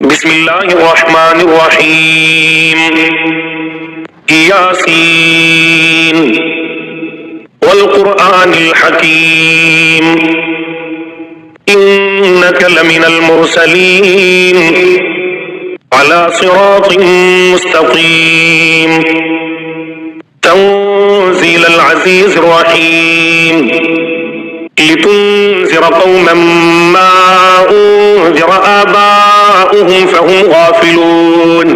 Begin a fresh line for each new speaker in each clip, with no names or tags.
بسم الله الرحمن الرحيم. ياسين والقرآن الحكيم إنك لمن المرسلين على صراط مستقيم تنزيل العزيز الرحيم لتنذر قوما ما أنذر آباؤهم فهم غافلون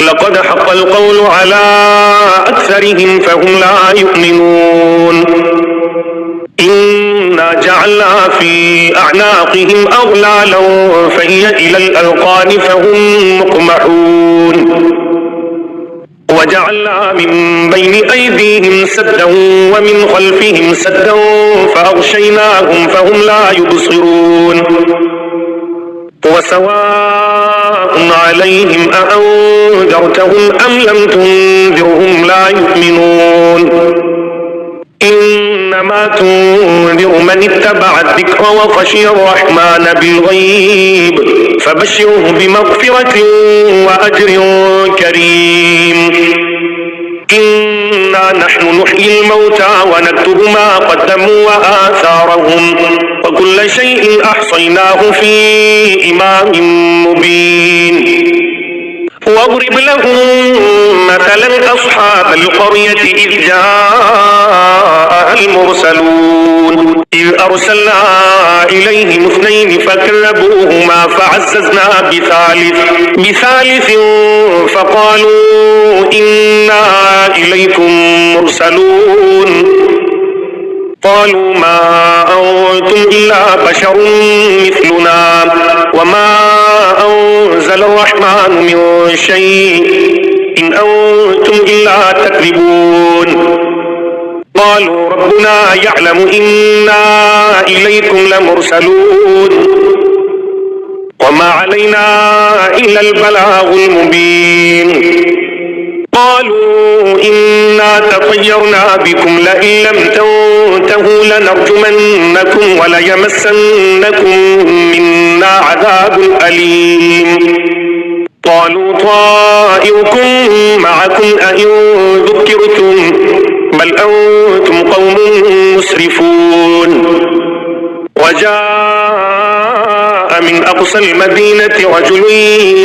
لقد حق القول على أكثرهم فهم لا يؤمنون إنا جعلنا في أعناقهم أغلالا فهي إلى الأذقان فهم مقمحون وجعلنا من بين أيديهم سدا ومن خلفهم سدا فأغشيناهم فهم لا يبصرون وسواء عليهم أأنذرتهم أم لم تنذرهم لا يؤمنون إنما تنذر من اتبع الذكر وخشي الرحمن بالغيب فبشره بمغفرة وأجر كريم. إنا نحن نحيي الموتى ونكتب ما قدموا وآثارهم وكل شيء أحصيناه في إمام مبين. واضرب لهم مثلا أصحاب القرية إذ جاءها المرسلون إذ أرسلنا إليهم اثنين فكذبوهما فعززنا بثالث فقالوا إنا إليكم مرسلون قالوا ما أنتم إلا بشر مثلنا وما أنزل الرحمن من شيء إن أنتم إلا تكذبون قالوا ربنا يعلم إنا إليكم لمرسلون وما علينا إلا البلاغ المبين. قالوا إنا تطيرنا بكم لئن لم تنتهوا لنرجمنكم وليمسنكم منا عذاب أليم. قالوا طائركم معكم أئن ذكرتم بل أنتم قوم مسرفون. وجاء من أقصى المدينة رجل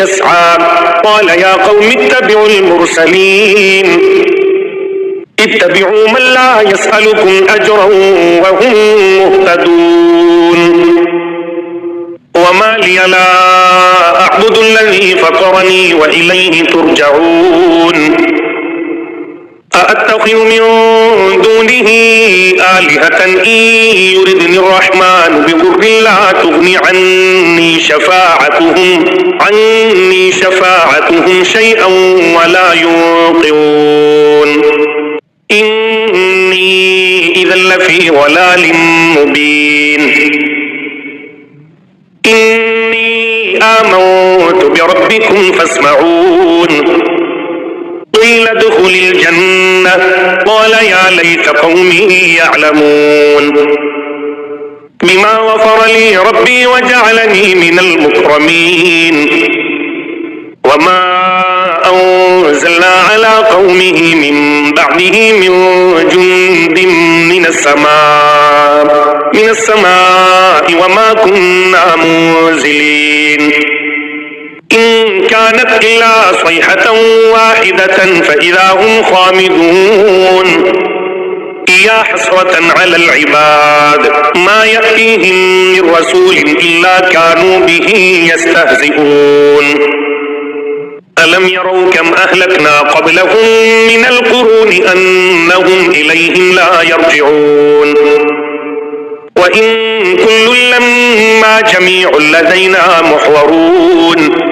يسعى قال يا قوم اتبعوا المرسلين اتبعوا من لا يسألكم أجرا وهم مهتدون. وما لي لا أعبد الذي فطرني وإليه ترجعون. أأتخذ من دونه آلهة إن يردني الرحمن بضر لا تغني عني شفاعتهم شيئا ولا ينقذون. إني إذا لفي ضلال مبين. إني آمنت بربكم فاسمعون. قيل ادخل الجنة قال يا ليت قومي يعلمون بما غفر لي ربي وجعلني من المكرمين. وما أنزلنا على قومه من بعده من جند من السماء وما كنا منزلين. إن كانت إلا صيحة واحدة فإذا هم خامدون. يا حسرة على العباد ما يأتيهم من رسول إلا كانوا به يستهزئون. ألم يروا كم أهلكنا قبلهم من القرون أنهم إليهم لا يرجعون. وإن كل لما جميع لدينا محضرون.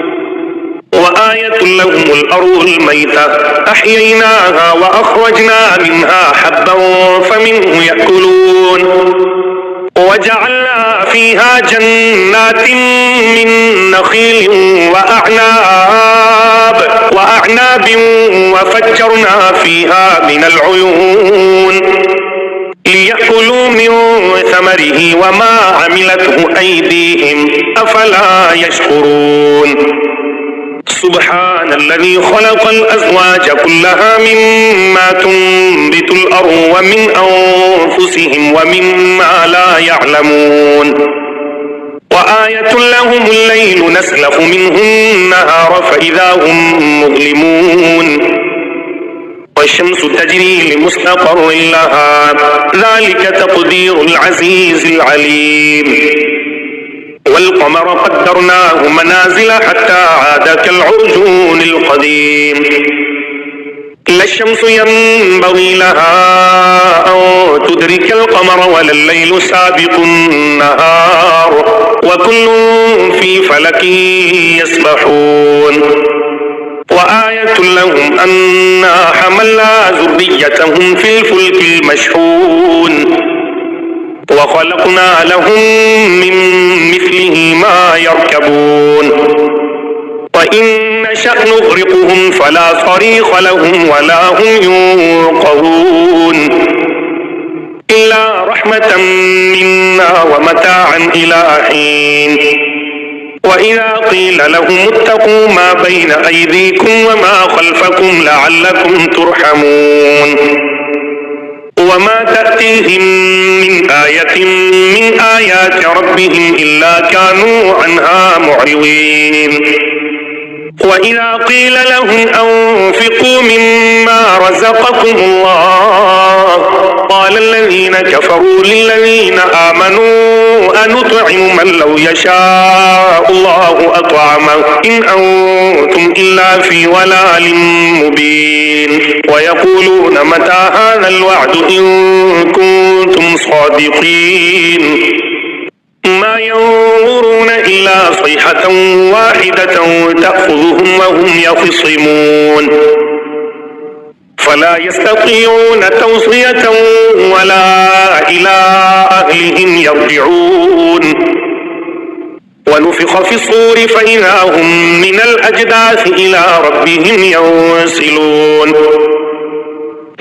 وآية لهم الأرض الميتة أحييناها وأخرجنا منها حبا فمنه يأكلون. وجعلنا فيها جنات من نخيل وأعناب وفجرنا فيها من العيون ليأكلوا من ثمره وما عملته أيديهم أفلا يشكرون سبحان الذي خلق الأزواج كلها مما تنبت الأرض ومن أنفسهم ومما لا يعلمون وآية لهم الليل نسلخ منه النهار فإذا هم مظلمون والشمس تجري لمستقر لها ذلك تقدير العزيز العليم والقمر قدرناه منازل حتى عاد كالعرجون القديم لا الشمس ينبغي لها أن تدرك القمر ولا الليل سابق النهار وكل في فلك يسبحون وآية لهم أنا حملنا ذريتهم في الفلك المشحون وخلقنا لهم من مثله ما يركبون وإن نشأ نغرقهم فلا صريخ لهم ولا هم ينقذون إلا رحمة منا ومتاعا إلى حين وإذا قيل لهم اتقوا ما بين أيديكم وما خلفكم لعلكم ترحمون وما تأتيهم من آية من آيات ربهم إلا كانوا عنها معرضين وإذا قيل لهم أنفقوا مما رزقكم الله قال الذين كفروا للذين آمنوا أنطعم من لو يشاء الله أطعمه إن أنتم إلا في ضلال مبين ويقولون متى هذا الوعد إن كنتم صادقين ما ينظرون إلا صيحة واحدة تأخذهم وهم يخصمون فلا يستطيعون توصية ولا إلى أهلهم يرجعون ونفخ في الصور فإذا هم من الأجداث إلى ربهم ينسلون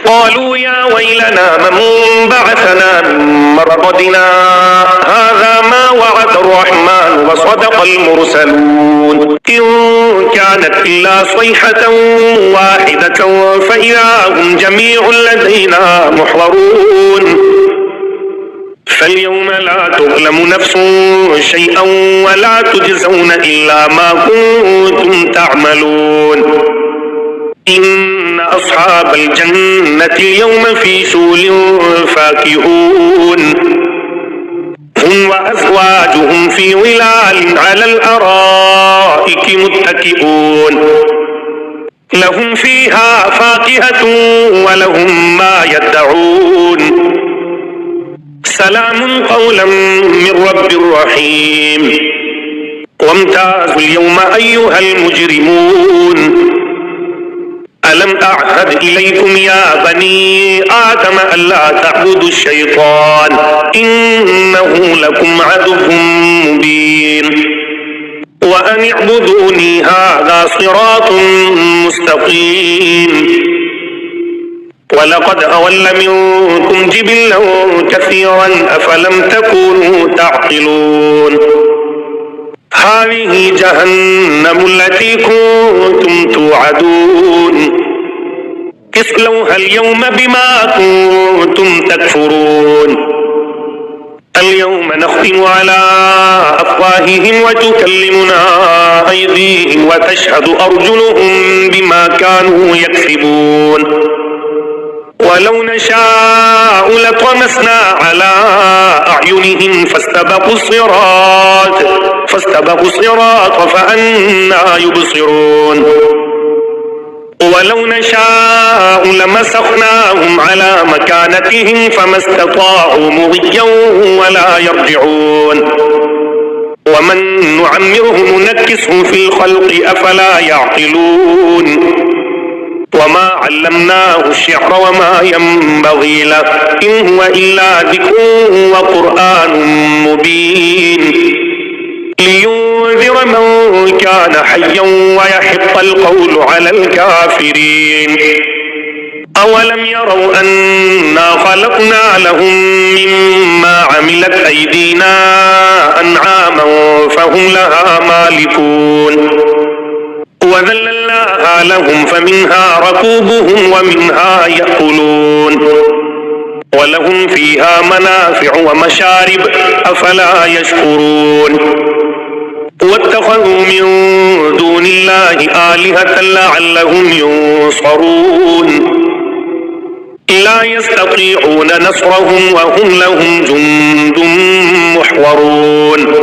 قالوا يا ويلنا من بعثنا من مرقدنا هذا ما وعد الرحمن وصدق المرسلون إن كانت إلا صيحة واحدة فإذا هم جميع لدينا محضرون فاليوم لا تظلم نفس شيئا ولا تجزون إلا ما كنتم تعملون إن أصحاب الجنة اليوم في شغل فاكهون هم وأزواجهم في ظلال على الأرائك متكئون لهم فيها فاكهة ولهم ما يدعون سلام قولا من رب رحيم وامتازوا اليوم أيها المجرمون ألم أعهد إليكم يا بني آدم ألا تعبدوا الشيطان إنه لكم عدو مبين وأن اعبدوني هذا صراط مستقيم ولقد أضل منكم جبلا كثيرا أفلم تكونوا تعقلون هذه جهنم التي كنتم توعدون اصلوها اليوم بما كنتم تكفرون اليوم نختم على أفواههم وتكلمنا أيديهم وتشهد أرجلهم بما كانوا يكسبون ولو نشاء لطمسنا على أعينهم فاستبقوا الصراط فأنى يبصرون ولو نشاء لمسخناهم على مكانتهم فما استطاعوا مضيا ولا يرجعون ومن نعمره ننكسه في الخلق أفلا يعقلون وما علمناه الشعر وما ينبغي له إن هو إلا ذكر وقرآن مبين لينذر من كان حيا ويحق القول على الكافرين أولم يروا أنا خلقنا لهم مما عملت أيدينا أنعاما فهم لها مالكون وذللناها لهم فمنها ركوبهم ومنها يأكلون ولهم فيها منافع ومشارب أفلا يشكرون واتخذوا من دون الله آلهة لعلهم ينصرون لا يستطيعون نصرهم وهم لهم جند محضرون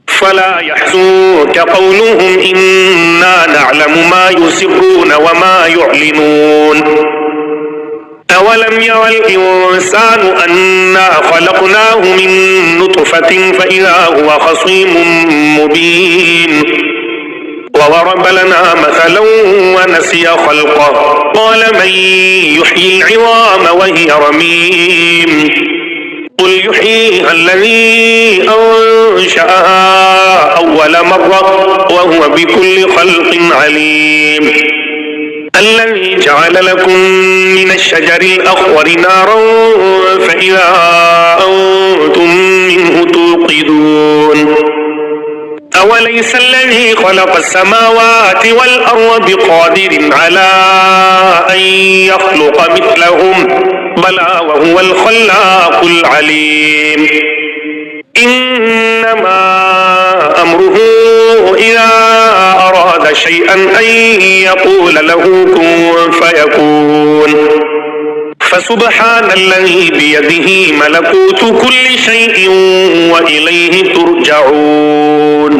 فلا يحزنك قولهم إنا نعلم ما يسرون وما يعلنون أولم ير الإنسان أنا خلقناه من نطفة فإذا هو خصيم مبين وضرب لنا مثلا ونسي خلقه قال من يحيي العظام وهي رميم قل يحييها الذي أنشأها أول مرة وهو بكل خلق عليم الذي جعل لكم من الشجر الأخضر نارا فإذا أنتم منه توقدون أوليس الذي خلق السماوات والأرض بقادر على أن يخلق مثلهم بلى وهو الخلاق العليم إنما أمره إذا أراد شيئا أن يقول له كن فيكون فسبحان الذي بيده ملكوت كل شيء وإليه ترجعون.